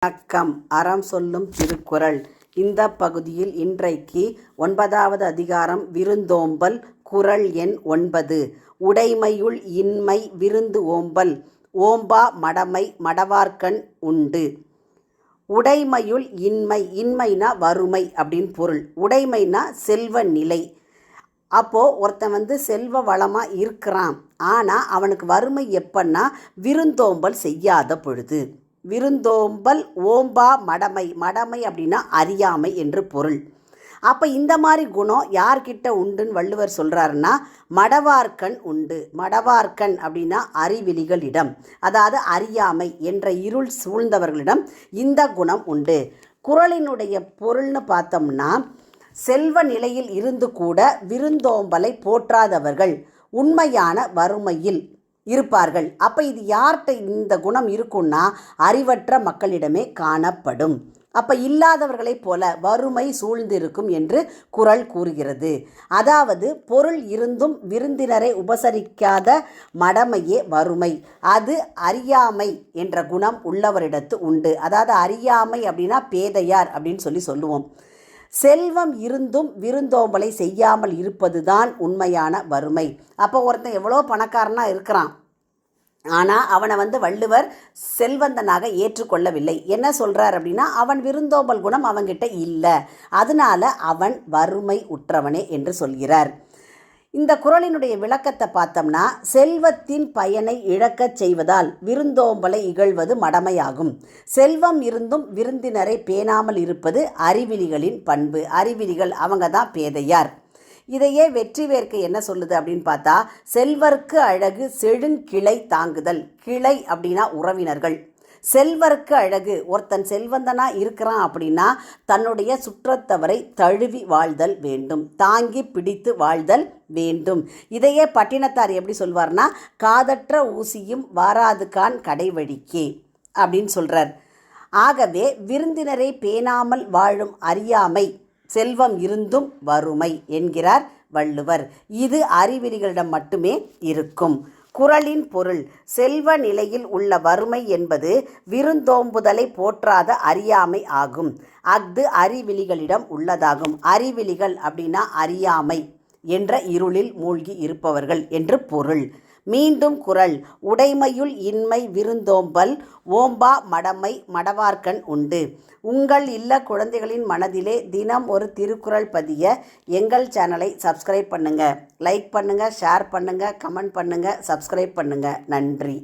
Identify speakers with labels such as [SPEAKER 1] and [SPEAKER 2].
[SPEAKER 1] வணக்கம். அறம் சொல்லும் திருக்குறள். இந்த பகுதியில் இன்றைக்கு 9வது அதிகாரம் விருந்தோம்பல். குறள் எண் 9. உடைமையுள் இன்மை விருந்து ஓம்பல். ஓம்பா மடமை மடவார்கண் உண்டு. உடைமையுள் இன்மை, இன்மைனா வறுமை அப்படின்னு பொருள். உடைமைனா செல்வ நிலை. அப்போது ஒருத்தன் செல்வ வளமாக இருக்கிறான், ஆனால் அவனுக்கு வறுமை எப்பன்னா விருந்தோம்பல் செய்யாத பொழுது. விருந்தோம்பல் ஓம்பா மடமை, மடமை அப்படின்னா அறியாமை என்று பொருள். அப்போ இந்த மாதிரி குணம் யார்கிட்ட உண்டுன்னு வள்ளுவர் சொல்கிறாருன்னா மடவார்கண் உண்டு. மடவார்கண் அப்படின்னா அறிவிலிகளிடம், அதாவது அறியாமை என்ற இருள் சூழ்ந்தவர்களிடம் இந்த குணம் உண்டு. குறளினுடைய பொருள்னு பார்த்தோம்னா, செல்வ நிலையில் இருந்து கூட விருந்தோம்பலை போற்றாதவர்கள் உண்மையான வறுமையில் இருப்பார்கள். அப்போ இது யார்கிட்ட இந்த குணம் இருக்குன்னா அறிவற்ற மக்களிடமே காணப்படும். அப்போ இல்லாதவர்களைப் போல வறுமை சூழ்ந்திருக்கும் என்று குறள் கூறுகிறது. அதாவது பொருள் இருந்தும் விருந்தினரை உபசரிக்காத மடமையே வறுமை. அது அறியாமை என்ற குணம் உள்ளவரிடத்து உண்டு. அதாவது அறியாமை அப்படின்னா பேதையார் அப்படின்னு சொல்லுவோம். செல்வம் இருந்தும் விருந்தோம்பலை செய்யாமல் இருப்பது தான் உண்மையான வறுமை. அப்போ ஒருத்தன் எவ்வளோ பணக்காரனாக இருக்கிறான், ஆனால் அவனை வள்ளுவர் செல்வந்தனாக ஏற்றுக்கொள்ளவில்லை. என்ன சொல்கிறார் அப்படின்னா, அவன் விருந்தோம்பல் குணம் அவன்கிட்ட இல்லை, அதனால அவன் வறுமை உற்றவனே என்று சொல்கிறார். இந்த குறளினுடைய விளக்கத்தை பார்த்தோம்னா, செல்வத்தின் பயனை இழக்கச் செய்வதால் விருந்தோம்பலை இகழ்வது மடமையாகும். செல்வம் இருந்தும் விருந்தினரை பேணாமல் இருப்பது அறிவிலிகளின் பண்பு. அறிவிலிகள் அவங்க தான் பேதையார். இதையே வெற்றி வேர்க்கை என்ன சொல்லுது அப்படின்னு பார்த்தா, செல்வர்க்கு அழகு செழுங்கிளை தாங்குதல். கிளை அப்படின்னா உறவினர்கள். செல்வர்க்கு அழகு, ஒருத்தன் செல்வந்தனாக இருக்கிறான் அப்படின்னா தன்னுடைய சுற்றத்தவரை தழுவி வாழ்தல் வேண்டும், தாங்கி பிடித்து வாழ்தல் வேண்டும். இதையே பட்டினத்தார் எப்படி சொல்வார்னா, காதற்ற ஊசியும் வாராதுகான் கடைவழிக்கே அப்படின்னு சொல்கிறார். ஆகவே விருந்தினரை பேணாமல் வாழும் அறியாமை செல்வம் இருந்தும் வறுமை என்கிறார் வள்ளுவர். இது அறிவிலிகளிடம் மட்டுமே இருக்கும். குறளின் பொருள்: செல்வ நிலையில் உள்ள வறுமை என்பது விருந்தோம்புதலை போற்றாத அறியாமை ஆகும். அஃது அறிவிலிகளிடம் உள்ளதாகும். அறிவிலிகள் அப்படின்னா அறியாமை என்ற இருளில் மூழ்கி இருப்பவர்கள் என்று பொருள். மீண்டும் குறள்: உடைமையுள் இன்மை விருந்தோம்பல். ஓம்பா மடமை மடவார்கண் உண்டு. உங்கள் இல்ல குழந்தைகளின் மனதிலே தினம் ஒரு திருக்குறள் பதிய எங்கள் சேனலை சப்ஸ்கிரைப் பண்ணுங்கள். லைக் பண்ணுங்கள், ஷேர் பண்ணுங்கள், கமெண்ட் பண்ணுங்கள், சப்ஸ்கிரைப் பண்ணுங்கள். நன்றி.